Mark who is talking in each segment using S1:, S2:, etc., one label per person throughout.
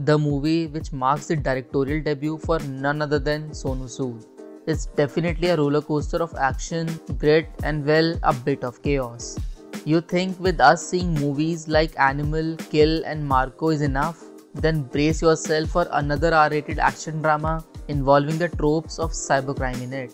S1: the movie which marks the directorial debut for none other than Sonu Sood. It's definitely a roller coaster of action, grit, and well, a bit of chaos. You think with us seeing movies like Animal, Kill, and Marco is enough? Then brace yourself for another R-rated action drama involving the tropes of cybercrime in it.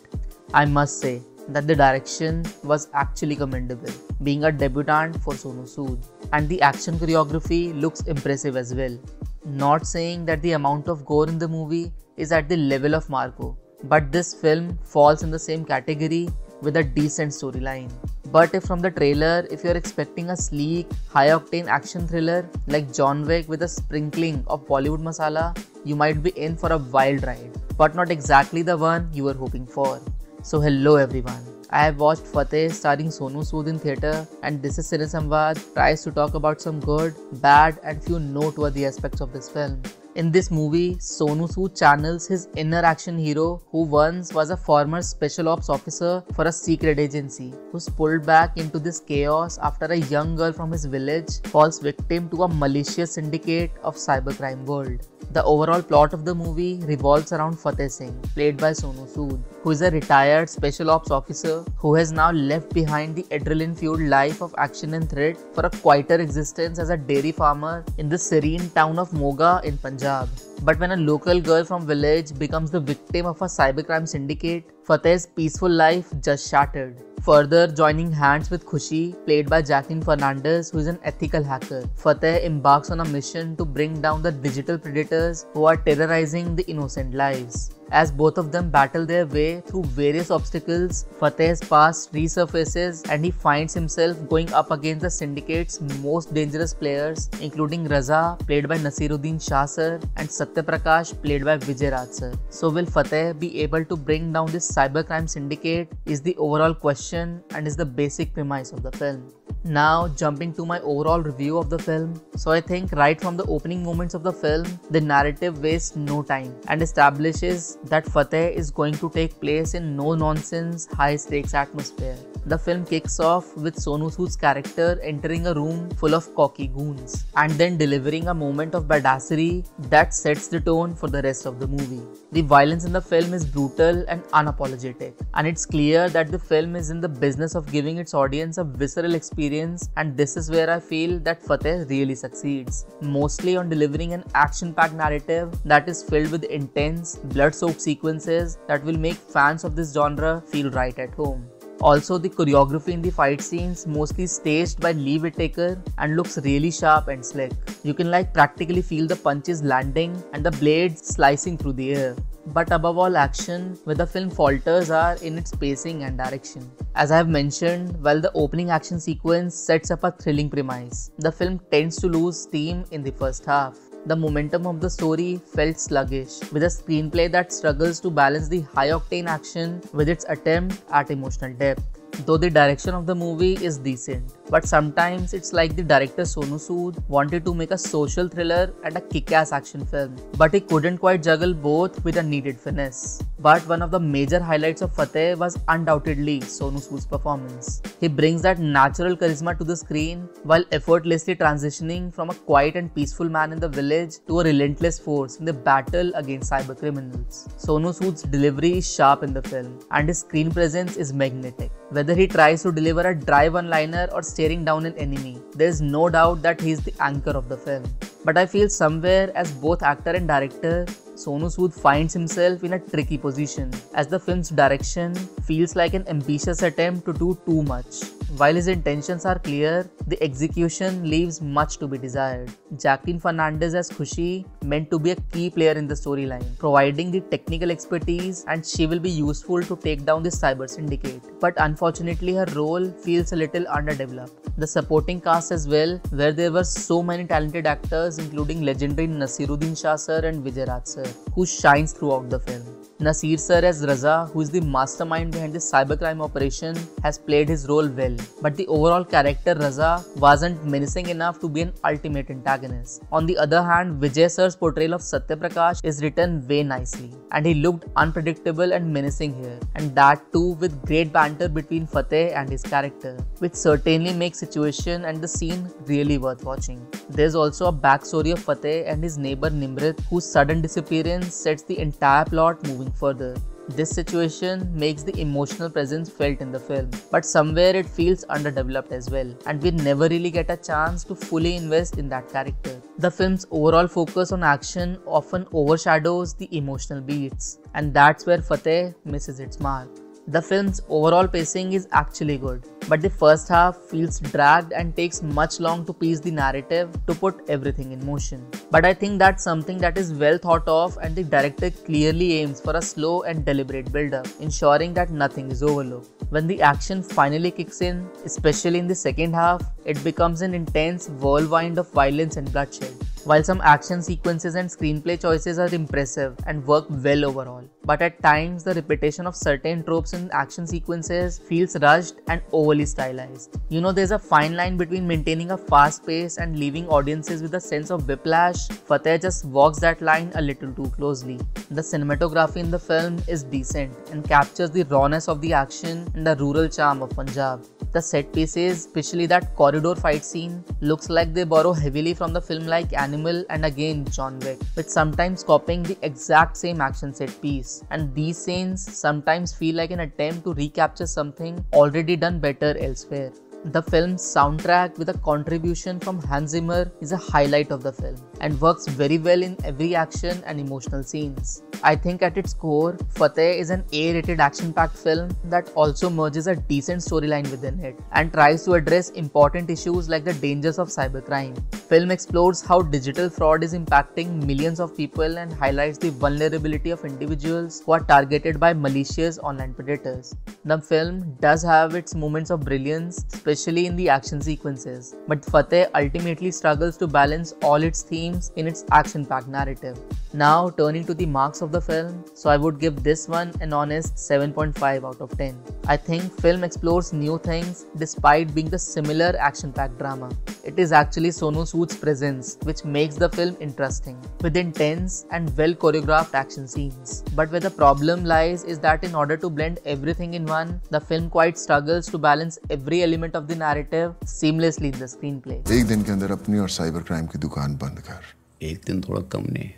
S1: I must say that the direction was actually commendable, being a debutant for Sonu Sood, and the action choreography looks impressive as well. Not saying that the amount of gore in the movie is at the level of Marco, but this film falls in the same category with a decent storyline. But if from the trailer, if you're expecting a sleek, high-octane action thriller like John Wick with a sprinkling of Bollywood masala, you might be in for a wild ride, but not exactly the one you were hoping for. So hello everyone, I have watched Fateh starring Sonu Sood in theatre, and this is Cine Samvad tries to talk about some good, bad and few noteworthy aspects of this film. In this movie, Sonu Sood channels his inner action hero who once was a former special ops officer for a secret agency who's pulled back into this chaos after a young girl from his village falls victim to a malicious syndicate of cybercrime world. The overall plot of the movie revolves around Fateh Singh, played by Sonu Sood, who is a retired special ops officer who has now left behind the adrenaline-fueled life of action and threat for a quieter existence as a dairy farmer in the serene town of Moga in Punjab. But when a local girl from village becomes the victim of a cybercrime syndicate, Fateh's peaceful life just shattered. Further joining hands with Khushi, played by Jacqueline Fernandez, who is an ethical hacker, Fateh embarks on a mission to bring down the digital predators who are terrorizing the innocent lives. As both of them battle their way through various obstacles, Fateh's past resurfaces and he finds himself going up against the syndicate's most dangerous players, including Raza, played by Nasiruddin Shah sir, and Satya Prakash, played by Vijay Raj sir. So will Fateh be able to bring down this cybercrime syndicate is the overall question and is the basic premise of the film. Now jumping to my overall review of the film. So I think right from the opening moments of the film, the narrative wastes no time and establishes that Fateh is going to take place in no-nonsense, high-stakes atmosphere. The film kicks off with Sonu Sood's character entering a room full of cocky goons and then delivering a moment of badassery that sets the tone for the rest of the movie. The violence in the film is brutal and unapologetic, and it's clear that the film is in the business of giving its audience a visceral experience, and this is where I feel that Fateh really succeeds, mostly on delivering an action-packed narrative that is filled with intense, blood-soaked sequences that will make fans of this genre feel right at home. Also, the choreography in the fight scenes mostly staged by Lee Whittaker and looks really sharp and slick. You can practically feel the punches landing and the blades slicing through the air. But above all action, where the film falters are in its pacing and direction. As I have mentioned, while the opening action sequence sets up a thrilling premise, the film tends to lose steam in the first half. The momentum of the story felt sluggish, with a screenplay that struggles to balance the high-octane action with its attempt at emotional depth. Though the direction of the movie is decent, but sometimes it's like the director Sonu Sood wanted to make a social thriller and a kick-ass action film, but he couldn't quite juggle both with a needed finesse. But one of the major highlights of Fateh was undoubtedly Sonu Sood's performance. He brings that natural charisma to the screen while effortlessly transitioning from a quiet and peaceful man in the village to a relentless force in the battle against cyber criminals. Sonu Sood's delivery is sharp in the film, and his screen presence is magnetic. Whether he tries to deliver a dry one-liner or staring down an enemy, there is no doubt that he is the anchor of the film. But I feel somewhere as both actor and director, Sonu Sood finds himself in a tricky position, as the film's direction feels like an ambitious attempt to do too much. While his intentions are clear, the execution leaves much to be desired. Jacqueline Fernandez as Khushi meant to be a key player in the storyline, providing the technical expertise, and she will be useful to take down the cyber syndicate. But unfortunately, her role feels a little underdeveloped. The supporting cast as well, where there were so many talented actors including legendary Nasiruddin Shah sir and Vijay Raj sir, who shines throughout the film. Nasir sir as Raza, who is the mastermind behind this cybercrime operation, has played his role well, but the overall character Raza wasn't menacing enough to be an ultimate antagonist. On the other hand, Vijay sir's portrayal of Satya Prakash is written way nicely, and he looked unpredictable and menacing here, and that too with great banter between Fateh and his character, which certainly makes situation and the scene really worth watching. There's also a backstory of Fateh and his neighbor Nimrit, whose sudden disappearance sets the entire plot moving further. This situation makes the emotional presence felt in the film, but somewhere it feels underdeveloped as well, and we never really get a chance to fully invest in that character. The film's overall focus on action often overshadows the emotional beats, and that's where Fateh misses its mark. The film's overall pacing is actually good, but the first half feels dragged and takes much long to piece the narrative to put everything in motion. But I think that's something that is well thought of, and the director clearly aims for a slow and deliberate build-up, ensuring that nothing is overlooked. When the action finally kicks in, especially in the second half, it becomes an intense whirlwind of violence and bloodshed. While some action sequences and screenplay choices are impressive and work well overall, but at times the repetition of certain tropes in action sequences feels rushed and overly stylized. You know, there's a fine line between maintaining a fast pace and leaving audiences with a sense of whiplash. Fateh just walks that line a little too closely. The cinematography in the film is decent and captures the rawness of the action and the rural charm of Punjab. The set pieces, especially that corridor fight scene, looks like they borrow heavily from the film like Animal and again John Wick, with sometimes copying the exact same action set piece. And these scenes sometimes feel like an attempt to recapture something already done better elsewhere. The film's soundtrack, with a contribution from Hans Zimmer, is a highlight of the film and works very well in every action and emotional scenes. I think at its core, Fateh is an A-rated action-packed film that also merges a decent storyline within it and tries to address important issues like the dangers of cybercrime. Film explores how digital fraud is impacting millions of people and highlights the vulnerability of individuals who are targeted by malicious online predators. The film does have its moments of brilliance, especially in the action sequences, but Fateh ultimately struggles to balance all its themes in its action-packed narrative. Now turning to the marks of the film, so I would give this one an honest 7.5 out of 10. I think film explores new things despite being the similar action-packed drama. It is actually Sonu Sood's presence which makes the film interesting, with intense and well choreographed action scenes. But where the problem lies is that in order to blend everything in one, the film quite struggles to balance every element of the narrative seamlessly in the screenplay.
S2: एक दिन के अंदर अपनी और cyber crime की दुकान बंद कर।
S3: एक दिन थोड़ा कम नहीं,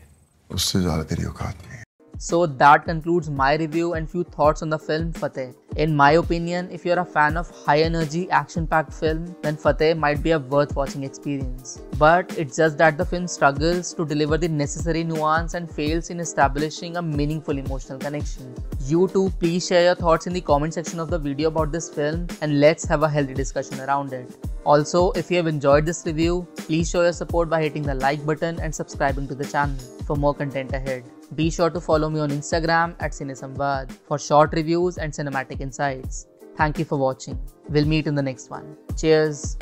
S2: उससे ज्यादा तेरी औकात नहीं।
S1: So that concludes my review and few thoughts on the film Fateh. In my opinion, if you're a fan of high energy action-packed film, then Fateh might be a worth watching experience. But it's just that the film struggles to deliver the necessary nuance and fails in establishing a meaningful emotional connection. You too, please share your thoughts in the comment section of the video about this film and let's have a healthy discussion around it. Also, if you have enjoyed this review, please show your support by hitting the like button and subscribing to the channel for more content ahead. Be sure to follow me on Instagram at CineSamvad for short reviews and cinematic insights. Thank you for watching. We'll meet in the next one. Cheers.